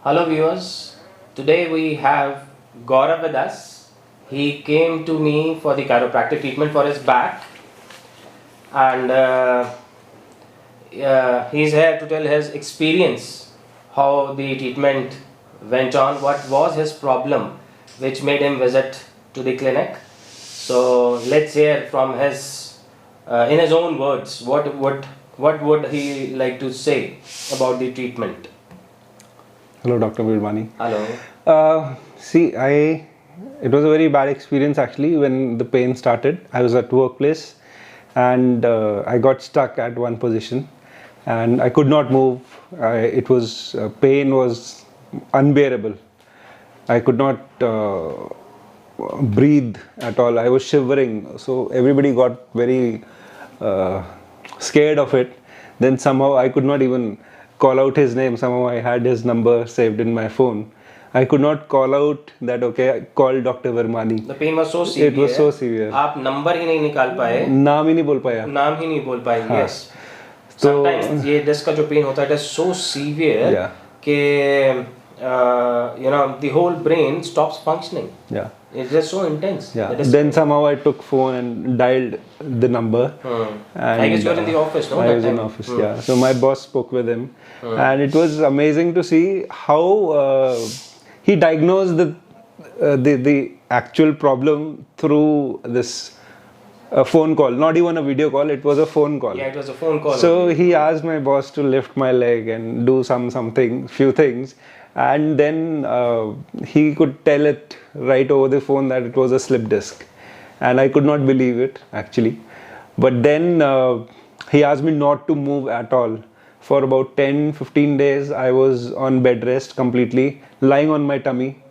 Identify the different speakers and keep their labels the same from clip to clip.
Speaker 1: Hello viewers, today we have Gaurav with us. He came to me for the chiropractic treatment for his back and he's here to tell his experience, how the treatment went on, what was his problem which made him visit to the clinic. So let's hear from in his own words, what would he like to say about the treatment.
Speaker 2: Hello, Dr. Virmani.
Speaker 1: Hello.
Speaker 2: It was a very bad experience actually when the pain started. I was at workplace and I got stuck at one position and I could not move. Pain was unbearable. I could not breathe at all. I was shivering. So everybody got very scared of it. Then somehow I could not even call out his name. Somehow I had his number saved in my phone. I could not call out that I call Dr. Vermani.
Speaker 1: The pain was so severe.
Speaker 2: It was so severe.
Speaker 1: आप number ही नहीं निकाल पाए.
Speaker 2: नाम ही नहीं बोल पाया.
Speaker 1: नाम ही नहीं बोल पाए.
Speaker 2: हाँ.
Speaker 1: Yes. Sometimes ये डिस्क का जो पेन होता है, it is so severe कि the whole brain stops functioning.
Speaker 2: Yeah.
Speaker 1: It's just so intense.
Speaker 2: Yeah. Then somehow I took phone and dialed the number. And
Speaker 1: I guess you were in the office, no?
Speaker 2: I was in office, yeah. So my boss spoke with him, and it was amazing to see how he diagnosed the actual problem through this phone call. Not even a video call; it was a phone call.
Speaker 1: Yeah, it was a phone call.
Speaker 2: So he asked my boss to lift my leg and do few things. And then he could tell it right over the phone that it was a slip disc, and I could not believe it actually. But then he asked me not to move at all. For about 10-15 days I was on bed rest completely, lying on my tummy,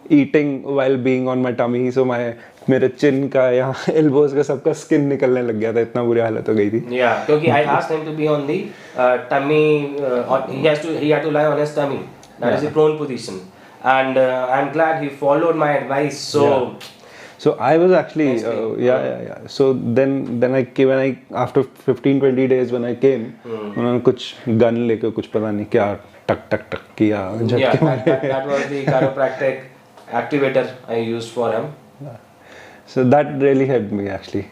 Speaker 2: eating while being on my tummy. So मेरे चिन का यहाँ elbows का सबका skin निकलने लग गया था, इतना बुरी हालत हो गई थी.
Speaker 1: Yeah, क्योंकि I asked him to be on the tummy. He had to lie on his tummy. That is the prone position, and I'm glad he followed my advice.
Speaker 2: So I was actually So then I came after 15-20 days when I came, उन्होंने कुछ gun लेके कुछ पता नहीं क्या टक टक टक किया.
Speaker 1: Yeah, that was the chiropractic activator I used for him.
Speaker 2: So that really helped me actually.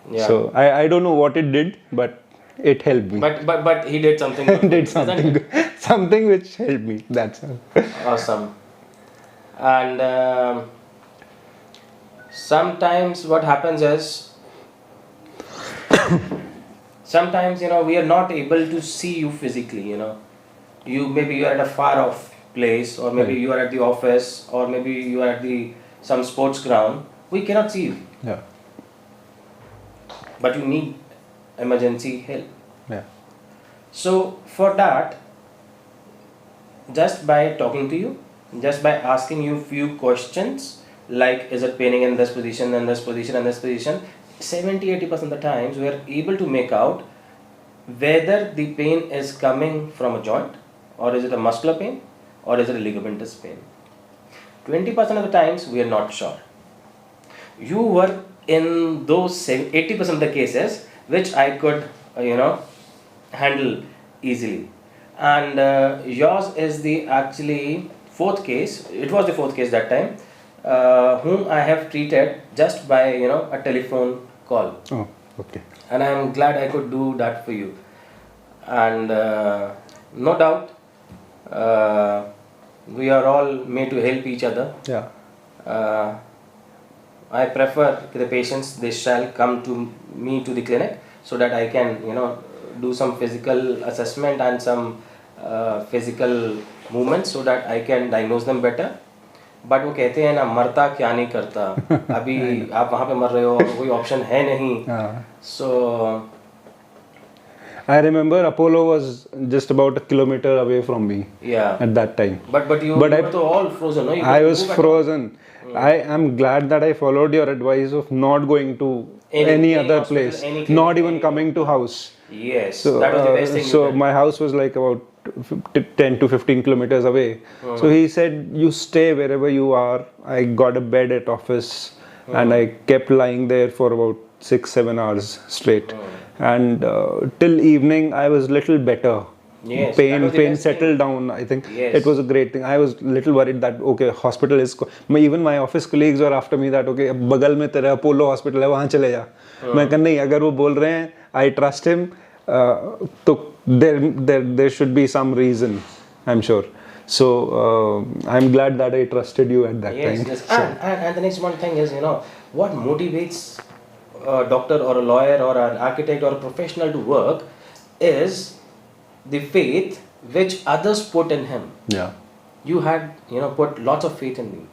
Speaker 1: Yeah.
Speaker 2: So I don't know what it did, but it helped me.
Speaker 1: But he did something good.
Speaker 2: Did something good. Something which helped me. That's all.
Speaker 1: Awesome. And sometimes what happens is sometimes we are not able to see you physically. Maybe you are at a far off place, or maybe you are at the office, or maybe you are at some sports ground. We cannot see you.
Speaker 2: Yeah.
Speaker 1: But you need emergency help.
Speaker 2: Yeah.
Speaker 1: So for that, just by talking to you, just by asking you few questions, like is it paining in this position, and this position, and this position, 70-80% of the times we are able to make out whether the pain is coming from a joint, or is it a muscular pain, or is it a ligamentous pain. 20% of the times we are not sure. You were in those 80% of the cases which I could handle easily, and yours is the actually fourth case. It was the fourth case that time, whom I have treated just by a telephone call.
Speaker 2: Oh, okay.
Speaker 1: And I am glad I could do that for you. And no doubt we are all made to help each other.
Speaker 2: Yeah.
Speaker 1: I prefer the patients, they shall come to me to the clinic so that I can do some physical assessment and some physical movements so that I can diagnose them better. But वो कहते हैं ना, मरता क्या नहीं करता. अभी आप वहाँ पे मर रहे हो, कोई ऑप्शन है नहीं. So
Speaker 2: I remember Apollo was just about a kilometer away from me.
Speaker 1: Yeah.
Speaker 2: At that time.
Speaker 1: But you were all frozen, no?
Speaker 2: I was frozen. I am glad that I followed your advice of not going to any other place, not even coming to house.
Speaker 1: Yes, so, that was the best thing.
Speaker 2: So my house was like about 10 to 15 kilometers away. So he said, you stay wherever you are. I got a bed at office and I kept lying there for about 6-7 hours straight. And till evening I was little better.
Speaker 1: Yes, that was the
Speaker 2: pain
Speaker 1: best thing.
Speaker 2: settled down. I think
Speaker 1: Yes.
Speaker 2: it was a great thing. I was little worried that okay, hospital is. Even my office colleagues were after me that okay, बगल में तेरा Apollo hospital है, वहाँ चले जा. मैं कहा नहीं, अगर वो बोल रहे हैं, I trust him. तो there should be some reason, I'm sure. So I'm glad that I trusted you at that
Speaker 1: Yes,
Speaker 2: time.
Speaker 1: yes. And the next one thing is, what motivates a doctor or a lawyer or an architect or a professional to work is the faith which others put in him.
Speaker 2: Yeah.
Speaker 1: You had, put lots of faith in me.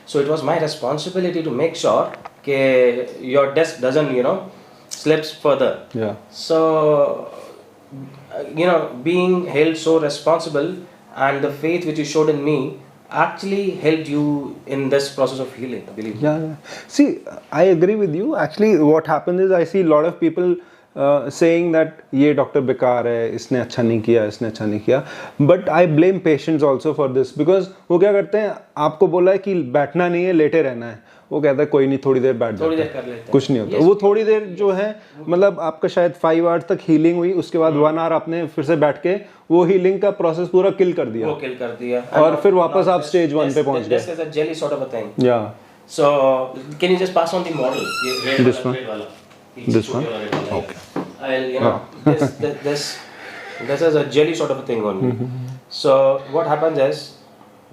Speaker 1: So it was my responsibility to make sure that your desk doesn't, slips further.
Speaker 2: Yeah.
Speaker 1: So, being held so responsible and the faith which you showed in me actually helped you in this process of healing, believe me.
Speaker 2: Yeah. See, I agree with you. Actually, what happens is I see a lot of people saying that ये doctor बेकार है, इसने अच्छा नहीं किया, इसने अच्छा नहीं किया. But I blame patients also for this because वो क्या करते हैं, आपको बोला है कि बैठना नहीं है, लेटे रहना है. वो कहता है कोई नहीं, थोड़ी देर बैठ
Speaker 1: थोड़ी देर
Speaker 2: जाते
Speaker 1: कर लेते हैं.
Speaker 2: कुछ नहीं होता.
Speaker 1: Yes.
Speaker 2: वो थोड़ी देर जो है, मतलब आपका शायद 5 आवर्स तक हीलिंग हुई, उसके बाद 1 आवर आपने फिर से बैठ के वो हीलिंग का प्रोसेस पूरा किल कर दिया.
Speaker 1: वो kill कर दिया.
Speaker 2: और फिर वापस आप स्टेज 1 पे पहुंच
Speaker 1: This
Speaker 2: गए.
Speaker 1: is a jelly sort of a thing.
Speaker 2: Yeah.
Speaker 1: So, can you just pass on the model?
Speaker 2: This one? This one?
Speaker 1: Okay. This is a jelly sort of a thing only. So, what happens is,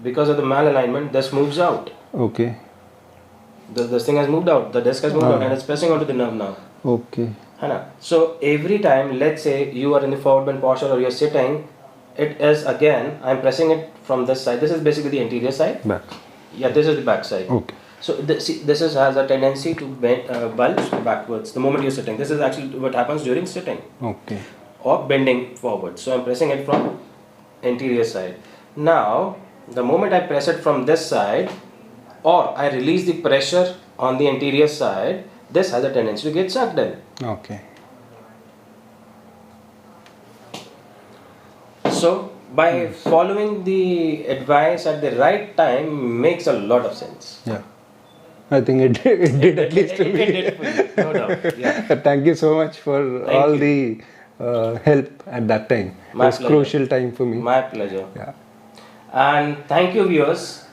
Speaker 1: because of the malalignment, this moves out.
Speaker 2: Okay.
Speaker 1: This thing has moved out, the disc has moved out and it's pressing onto the nerve now.
Speaker 2: Okay.
Speaker 1: है ना? So every time, let's say you are in the forward bend posture or you're sitting, it is again, I'm pressing it from this side. This is basically the anterior side.
Speaker 2: Back.
Speaker 1: Yeah, this is the back side.
Speaker 2: Okay.
Speaker 1: So this has a tendency to bend, bulge backwards the moment you're sitting. This is actually what happens during sitting
Speaker 2: Okay.
Speaker 1: or bending forward. So I'm pressing it from anterior side. Now, the moment I press it from this side, or I release the pressure on the anterior side, this has a tendency to get sucked in.
Speaker 2: Okay.
Speaker 1: So by following the advice at the right time makes a lot of sense.
Speaker 2: Yeah. I think it did at least to
Speaker 1: It
Speaker 2: me.
Speaker 1: did for you, no doubt. Yeah.
Speaker 2: Thank you so much for
Speaker 1: Thank
Speaker 2: all
Speaker 1: you.
Speaker 2: the help at that time.
Speaker 1: My
Speaker 2: it was
Speaker 1: pleasure.
Speaker 2: crucial time for me.
Speaker 1: My pleasure.
Speaker 2: Yeah.
Speaker 1: And thank you, viewers.